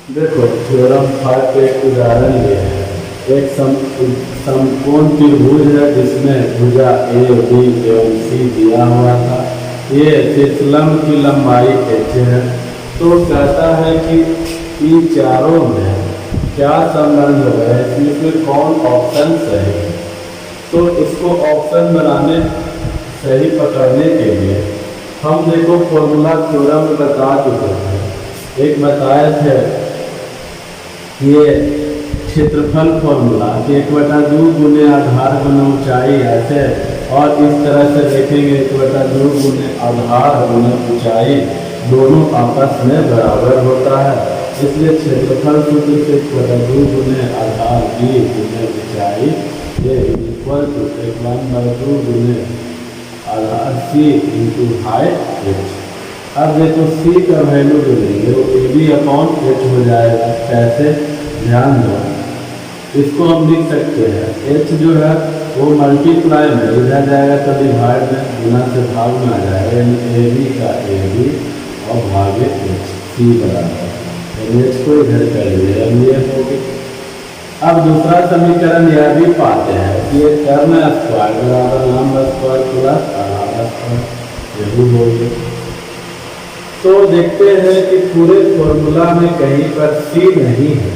देखो थ्योरम 5 पे एक उदाहरण ये है। एक समकोण त्रिभुज है जिसमें भुजा ए बी एवं सी दिया हुआ था। ये तितलम की लंबाई h है। तो कहता है कि इन चारों में क्या संबंध है, इसमें कौन ऑप्शन सही है। तो इसको ऑप्शन बनाने सही पकड़ने के लिए हम देखो फॉर्मूला थ्योरम बता चुके हैं। एक बताए थे ये क्षेत्रफल फॉर्मूला कि 1/2 गुने आधार गुना ऊंचाई ऐसे, और इस तरह से देखेंगे 1/2 गुने आधार गुना ऊंचाई दोनों आपस में बराबर होता है। इसलिए क्षेत्रफल सूत्र से 1/2 गुने आधार b गुने ऊंचाई ये इक्वल टू 1/2 गुने आधार c इंटू हाइट h। अब देखो c का वैल्यू जो लेंगे वो AB/h हो जाएगा। कैसे, ध्यान दो, इसको हम लिख सकते हैं h जो है वो मल्टीप्लाई में इधर जाएगा तो डिवाइड में गुना से भाग में आ जाएगा, यानी AB का AB और भागे h c बराबर h को इधर करेंगे ये होगी। अब दूसरा समीकरण यह भी पाते हैं कि ये कर्ण स्क्वायर बराबर लंब स्क्वायर प्लस आधार स्क्वायर यही होगी। तो देखते हैं कि पूरे फॉर्मूला में कहीं पर c नहीं है।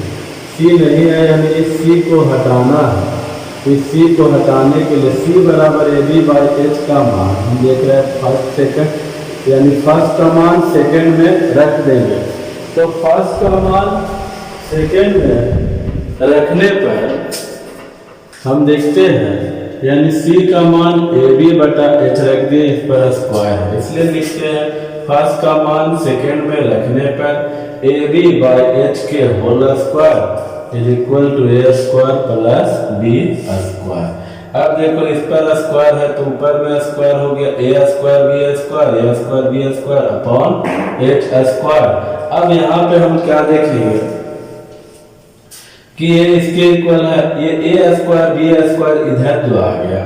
c नहीं है यानी इस c को हटाना है। इस c को हटाने के लिए c बराबर AB/h का मान हम देख रहे हैं फर्स्ट सेकंड, यानी फर्स्ट का मान सेकंड में रख देंगे। तो फर्स्ट का मान सेकंड में रखने पर हम देखते हैं यानी c का मान AB/h रख दिए, इस पर स्क्वायर है इसलिए लिखते हैं फर्स्ट का मान सेकंड में रखने पर AB/h के whole square is equal to a square plus b square. अब देखो इस पर स्क्वायर है तो ऊपर में स्क्वायर हो गया a square b square, a square b square upon h square. अब यहाँ पे हम क्या देखेंगे कि ये इसके इक्वल है, ये a स्क्वायर b स्क्वायर इधर जो आ गया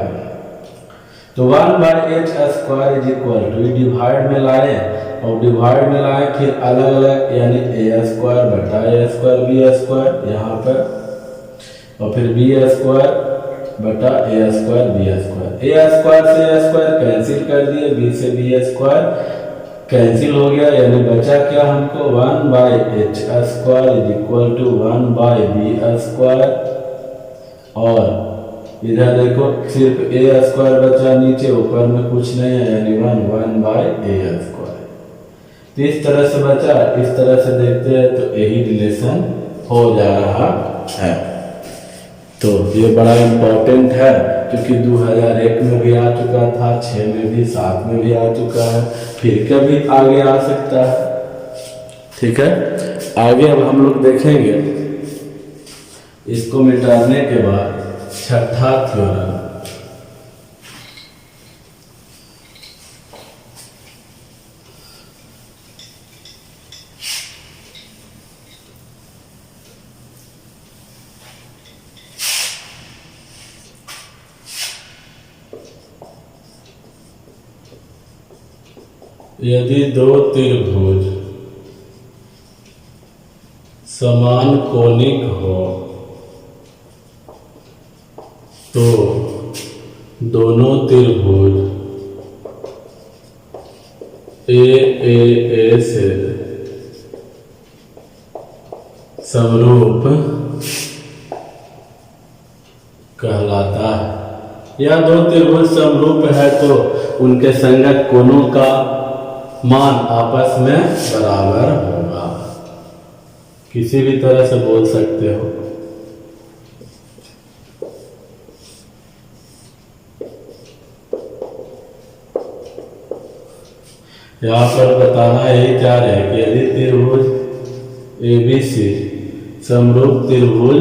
तो 1/h square is equal to divide में लाए और डिवाइड में लाए फिर अलग अलग यानी a स्क्वायर बटा a स्क्वायर b स्क्वायर यहाँ पर और फिर b स्क्वायर बटा a square b square. a square से a स्क्वायर कैंसिल कर दिए, b से b स्क्वायर कैंसिल हो गया, यानी बचा क्या हमको 1/h square is equal to 1/b square. और इधर देखो सिर्फ a स्क्वायर बचा, नीचे ऊपर में कुछ नहीं है यानी 1/a स्क्वायर। तो इस तरह से बचा, इस तरह से देखते हैं तो यही रिलेशन हो जा रहा है। तो ये बड़ा इम्पोर्टेंट है क्योंकि 2001 में भी आ चुका था, 6 में भी, 7 में भी आ चुका है, फिर कभी आगे आ सकता है। ठीक है, आगे अब हम लोग देखेंगे इसको मिटाने के बाद छठा थ्योरम। यदि दो त्रिभुज समान कोणिक हो तो दोनों त्रिभुज ए से समरूप कहलाता है। या दो त्रिभुज समरूप है तो उनके संगत कोणों का मान आपस में बराबर होगा, किसी भी तरह से बोल सकते हो। यहाँ पर बताना यही चाह रहे हैं कि यदि त्रिभुज ABC समरूप त्रिभुज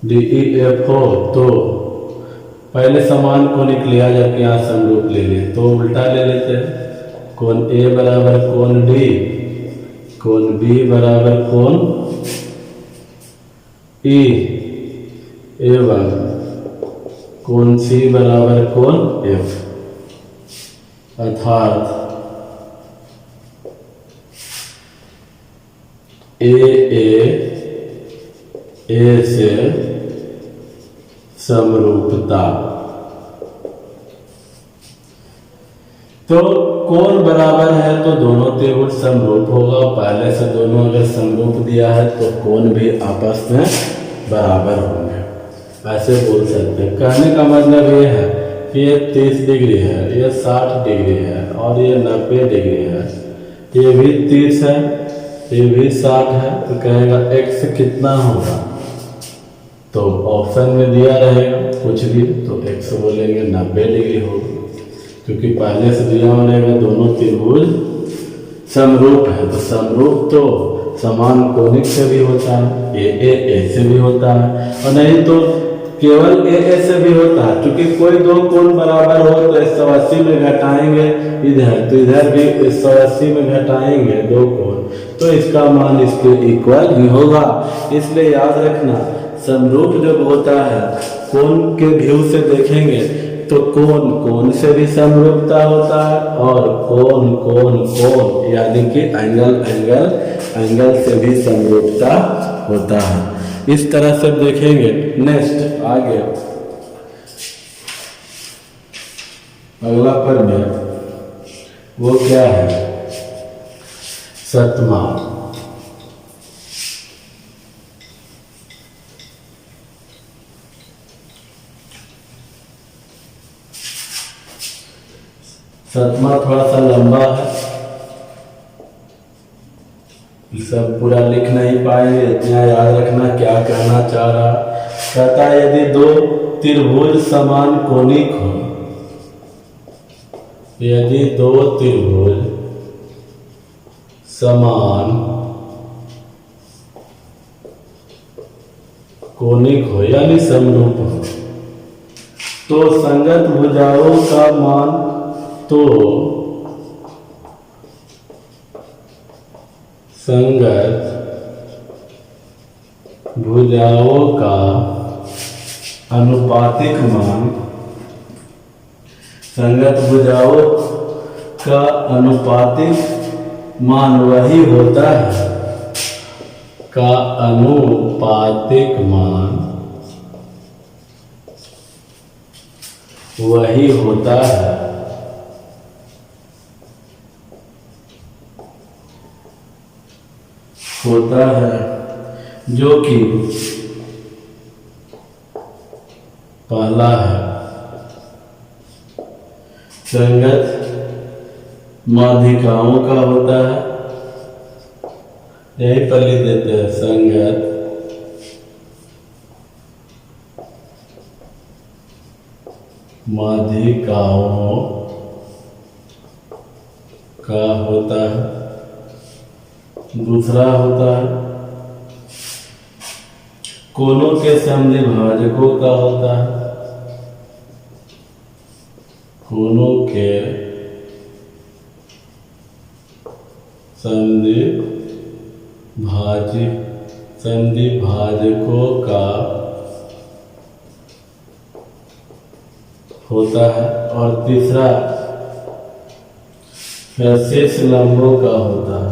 DEF हो तो पहले समान कोणिक लिया जबकि यहाँ समरूप ले ले तो उल्टा ले लेते हैं। कोण A बराबर कोण D, कोण B बराबर कोण E एवं कोण C बराबर कोण F। अर्थात ए से समरूपता। तो कोण बराबर है तो दोनों त्रिभुज समरूप होगा। पहले से दोनों अगर समरूप दिया है तो कोण भी आपस में बराबर होंगे, ऐसे बोल सकते हैं। कहने का मतलब ये है कि ये 30 डिग्री है, ये 60 डिग्री है और ये 90 डिग्री है। ये भी 30 है, ये भी 60 है, तो कहेगा x कितना होगा, तो ऑप्शन में दिया रहेगा कुछ भी, तो x बोलेंगे 90 डिग्री होगा, क्योंकि पहले से दिया रहेगा दोनों त्रिभुज समरूप है। तो समरूप तो समान कोणिक से भी होता है, ए से भी होता है, और नहीं तो केवल ए से भी होता है। क्योंकि कोई दो कोण बराबर हो तो 180 में घटाएंगे इधर, तो इधर भी 180 में घटाएंगे दो कोण, तो इसका मान इसके इक्वल ही होगा। इसलिए याद रखना, समरूप जब होता है कोण के व्यू से देखेंगे तो कोण कोण से भी समरूपता होता है, और कोण कोण कोण यानी कि एंगल से भी समरूपता होता है। इस तरह से देखेंगे। नेक्स्ट आगे अगला प्रमेय वो क्या है, 7वां। सतमा थोड़ा सा लंबा है, सब पूरा लिख नहीं पाएंगे, इतना याद रखना क्या कहना चाह रहा। कहता है यदि दो त्रिभुज समान कोणिक हो, यदि दो त्रिभुज समान कोणिक हो यानी समरूप हो, तो संगत भुजाओं का मान, तो संगत भुजाओं का अनुपातिक मान, संगत भुजाओं का अनुपातिक मान वही होता है, का अनुपातिक मान वही होता है जो कि पहला है संगत माध्यिकाओं का होता है, यही पर लिख देते हैं संगत माध्यिकाओं का होता है। दूसरा होता है कोणों के समद्विभाजकों का होता है, कोणों के समद्विभाजकों का होता है। और तीसरा शीर्ष लंबों का होता है।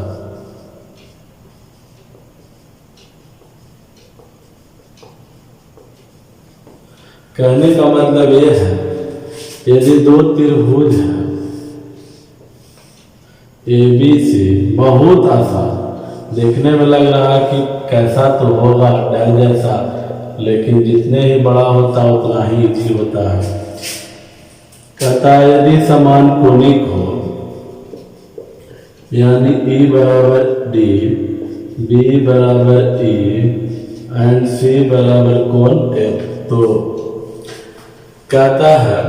कहने का मतलब यह है यदि दो त्रिभुज हैं ABC, बहुत आसान, देखने में लग रहा है कि कैसा तो होगा डर जैसा, लेकिन जितने ही बड़ा होता है उतना ही इजी होता है। कहता है यदि समान कोणिक हो यानी E बराबर D, B बराबर E एंड C बराबर कोण F, तो कहता है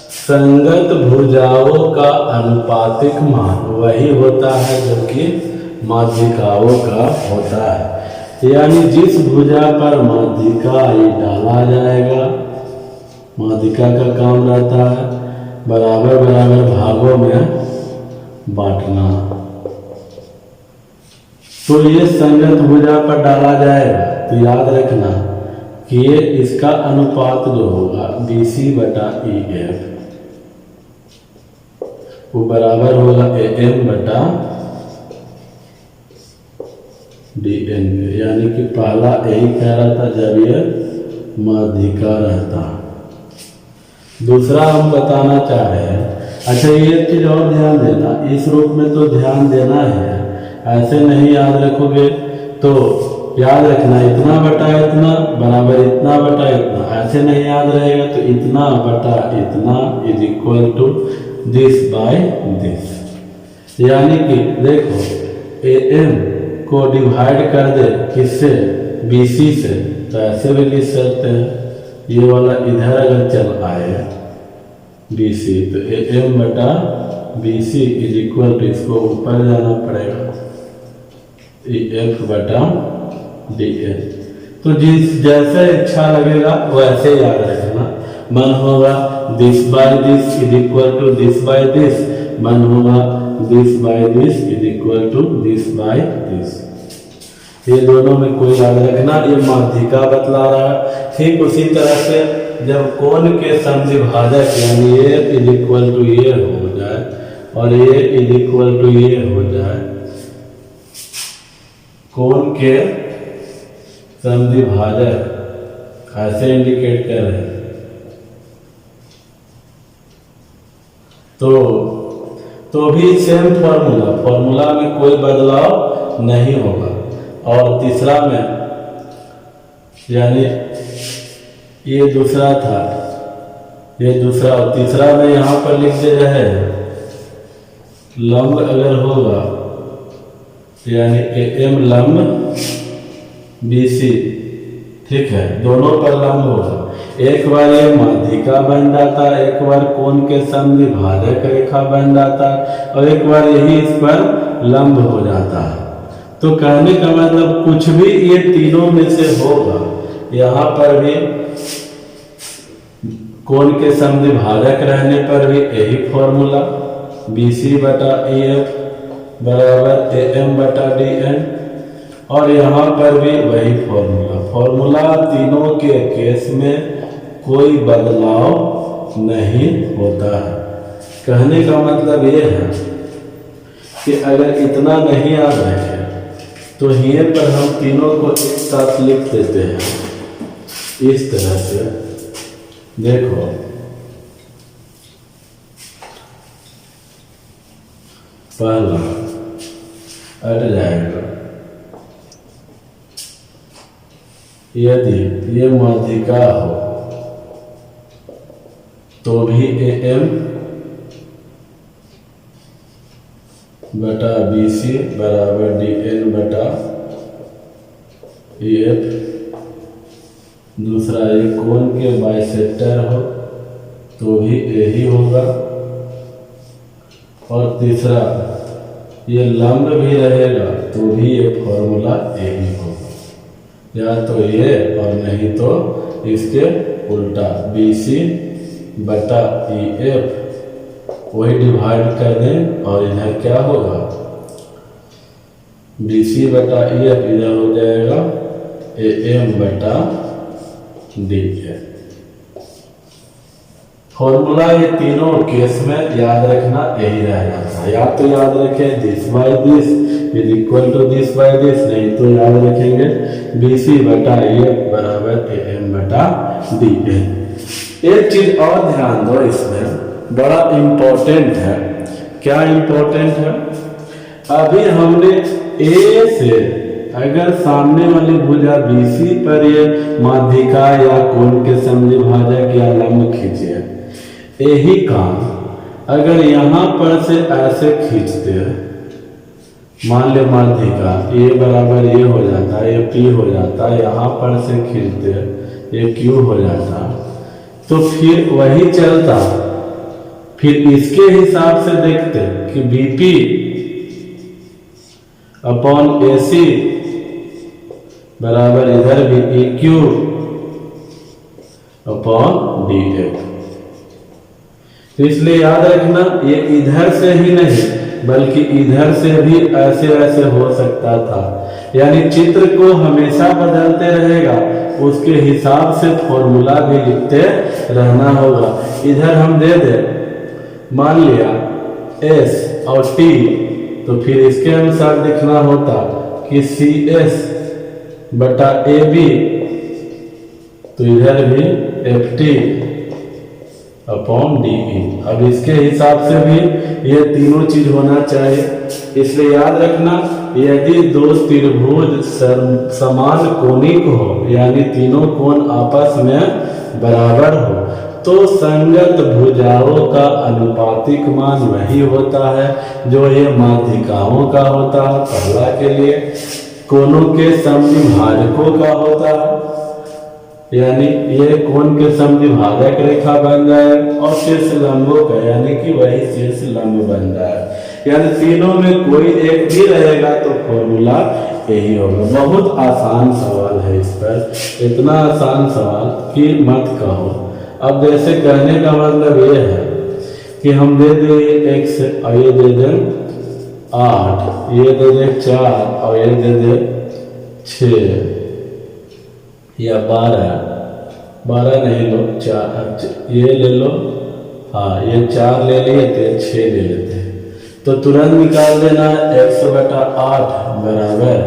संगत भुजाओं का अनुपातिक मान वही होता है जो कि माध्यिकाओं का होता है। यानी जिस भुजा पर माध्यिका ये डाला जाएगा, माध्यिका का काम रहता है बराबर बराबर भागों में बांटना, तो ये संगत भुजा पर डाला जाएगा। तो याद रखना कि ये इसका अनुपात जो होगा BC बटा EF वो बराबर होगा AM बटा DN में, यानी कि पहला यही कह रहा था जब ये माध्यिका रहता। दूसरा हम बताना चाह रहे हैं, अच्छा ये चीज और ध्यान देना, इस रूप में तो ध्यान देना है, ऐसे नहीं याद रखोगे तो याद रखना इतना बटा इतना बराबर इतना बटा इतना, ऐसे नहीं याद रहेगा तो इतना बटा इतना is equal to this by this. यानी कि देखो AM को डिवाइड कर दे किससे, BC से, तो ऐसे भी लिख सकते हैं, ये वाला इधर अगर चल आए BC तो AM बटा BC इज इक्वल टू, इसको ऊपर जाना पड़ेगा, F बटा DN। तो जिस जैसे इच्छा लगेगा वैसे याद रखना। मन होगा this by this is equal to this by this, मन होगा this by this is equal to this by this. ये दोनों में कोई याद रखना, ये माध्यिका बतला रहा है। ठीक उसी तरह से जब कोण के समद्विभाजक यानी ये इज इक्वल टू ये हो जाए और ये इज इक्वल टू ये हो जाए, कोण के समद्विभाजक ऐसे इंडिकेट कर रहे हैं, तो भी सेम फॉर्मूला में कोई बदलाव नहीं होगा। और तीसरा में यानी ये दूसरा था, ये दूसरा, और तीसरा में यहाँ पर लिख दे रहे हैं लंब अगर होगा यानी AM लंब BC, ठीक है, दोनों पर लंब होगा। एक बार ये माध्यिका बन जाता, एक बार कोण के समद्विभाजक रेखा बन जाता और एक बार यही इस पर लंब हो जाता है। तो कहने का मतलब कुछ भी ये तीनों में से होगा, यहाँ पर भी कोण के समद्विभाजक रहने पर भी यही फॉर्मूला BC बटा EF बराबर AM बटा DN, और यहाँ पर भी वही फॉर्मूला तीनों के केस में कोई बदलाव नहीं होता है। कहने का मतलब ये है कि अगर इतना नहीं याद रखे तो यहाँ पर हम तीनों को एक साथ लिख देते हैं इस तरह से। देखो पहला हट जाएगा, यदि ये माध्यिका हो तो भी AM बटा BC बराबर DN बटा EF। दूसरा ये कोण के बाइसेक्टर हो तो भी यही होगा, और तीसरा ये लंब भी रहेगा तो भी ये फॉर्मूला यही होगा, या तो ये और नहीं तो इसके उल्टा BC बटा EF वही डिवाइड कर दें, और इधर क्या होगा BC बटा EF इधर हो जाएगा AM बटा DN। फॉर्मूला ये तीनों केस में याद रखना यही रह जाता है, या तो याद रखें this by this is equal to this by this, नहीं तो याद रखेंगे BC बटा EF बराबर AM बटा DN। एक चीज और ध्यान दो, इसमें बड़ा इम्पोर्टेंट है। क्या इम्पोर्टेंट है, अभी हमने A से अगर सामने वाली भुजा BC पर ये माध्यिका या कोण के समद्विभाजक या लंब खींचे, यही काम अगर यहाँ पर से ऐसे खींचते हैं, मान ले माध्यिका A बराबर ये हो जाता है, ये P हो जाता है, यहाँ पर से खींचते हैं ये Q हो जाता, तो फिर वही चलता। फिर इसके हिसाब से देखते कि BP अपॉन AC बराबर इधर भी EQ अपॉन DF। तो इसलिए याद रखना ये इधर से ही नहीं बल्कि इधर से भी ऐसे ऐसे हो सकता था, यानी चित्र को हमेशा बदलते रहेगा, उसके हिसाब से फॉर्मूला भी लिखते रहना होगा। इधर हम दे दे मान लिया S और T, तो फिर इसके अनुसार लिखना होता कि CS/AB, तो इधर भी FT/DE। अब इसके हिसाब से भी ये तीनों चीज होना चाहिए। इसलिए याद रखना, यदि दो त्रिभुज समान कोणिक हो, यानी तीनों कोण आपस में बराबर हो, तो संगत भुजाओं का अनुपातिक मान वही होता है जो ये माध्यिकाओं का होता है। पहला के लिए कोणों के समद्विभाजकों का होता है, यानी ये कोण के समद्विभाजक रेखा बन जाए, और शीर्ष लंबों का, यानी कि वही शीर्ष लंब बन जाए। यानी तीनों में कोई एक भी रहेगा तो फॉर्मूला यही होगा। बहुत आसान सवाल है इस पर, इतना आसान सवाल कि मत कहो। अब जैसे कहने का मतलब ये है कि हम दे दे x और ये दे दे 8, ये दे दे 4 और ये दे दे 6 या 12 नहीं लो 4, ये ले लो, हाँ ये 4 ले लिए तो 6 ले लेते हैं। तो तुरंत निकाल देना x/8 बराबर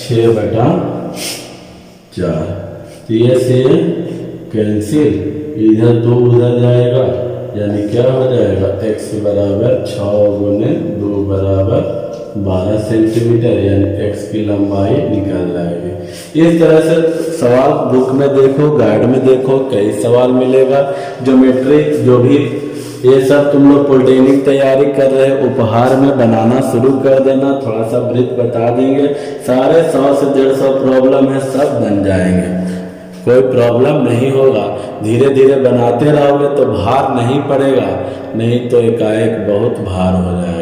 6/4। तो ये से कैंसिल, इधर 2 उधर जाएगा, यानी क्या हो जाएगा x बराबर 6 गुने 2 बराबर 12 सेंटीमीटर, यानी x की लंबाई निकल जाएगी। इस तरह से सवाल बुक में देखो, गाइड में देखो, कई सवाल मिलेगा। ज्योमेट्री जो भी ये सब तुम लोग पॉलिटेक्निक तैयारी कर रहे हैं, उपहार में बनाना शुरू कर देना। थोड़ा सा वृत्त बता देंगे, सारे 100 से 150 प्रॉब्लम है, सब बन जाएंगे, कोई प्रॉब्लम नहीं होगा। धीरे धीरे बनाते रहोगे तो भार नहीं पड़ेगा, नहीं तो एकाएक बहुत भार हो जाएगा।